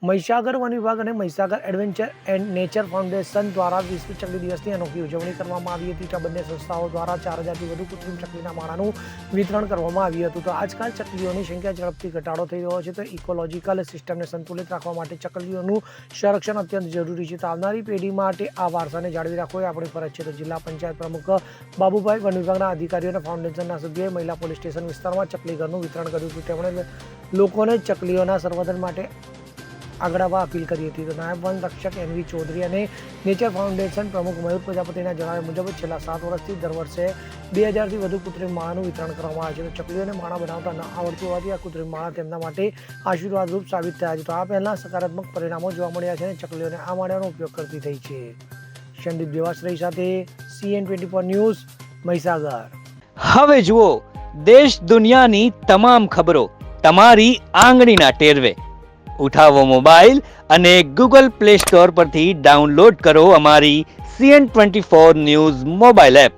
Mahisagar one વિભાગ અને Mahisagar adventure and nature foundation દ્વારા વિશ્વ ચકલી દિવસની અનોખી ઉજવણી કરવામાં આવી હતી. તો બંને સંસ્થાઓ દ્વારા 4000થી વધુ કૃત્રિમ ચકલીના માળાનું વિતરણ કરવામાં આવ્યું હતું. તો આજકાલ ચકલીઓની સંખ્યા ઝડપથી ઘટાડો થઈ રહ્યો છે. તો ઇકોલોજીકલ સિસ્ટમને સંતુલિત રાખવા માટે ચકલીઓનું સંરક્ષણ અત્યંત જરૂરી છે. તો આવનારી પેઢી માટે આ વારસાને જાળવી રાખવો એ આપણી ફરજ છે. તો જિલ્લા પંચાયત પ્રમુખ બાબુભાઈ, વન વિભાગના અધિકારીઓ અને ફાઉન્ડેશનના સભ્યોએ મહિલા પોલીસ સ્ટેશન વિસ્તારમાં ચકલી ઘરનું વિતરણ કર્યું હતું. તેમણે લોકોને ચકલીઓના સંવર્ધન માટે આગળ આવવા અપીલ કરી હતી. તો નાયબ વન રક્ષક એનવી ચૌધરી અને નેચર ફાઉન્ડેશન પ્રમુખ મયુર પ્રજાપતિના જણાવ્યા મુજબ છેલ્લા 7 વર્ષથી દર વર્ષે 2000થી વધુ કૃત્રિમ માળાનું વિતરણ કરવામાં આવે છે. તો ચકલીઓને માળા બનાવતા ન આવડતું હોવાથી આ કૃત્રિમ માળા તેમના માટે આશીર્વાદરૂપ સાબિત થયા છે. તો આ પહેલાં સકારાત્મક પરિણામો જોવા મળ્યા છે અને ચકલીઓને આ માળાનો ઉપયોગ કરતી થઈ છે. સંદીપ દેવાશ્રય સાથે CN24 ન્યૂઝ, મહીસાગર. હવે જુઓ દેશ દુનિયાની તમામ ખબરો તમારી આંગળીના ટેરવે. ઉઠાવો મોબાઈલ અને Google Play Store પરથી ડાઉનલોડ કરો અમારી CN24 ન્યૂઝ મોબાઈલ એપ.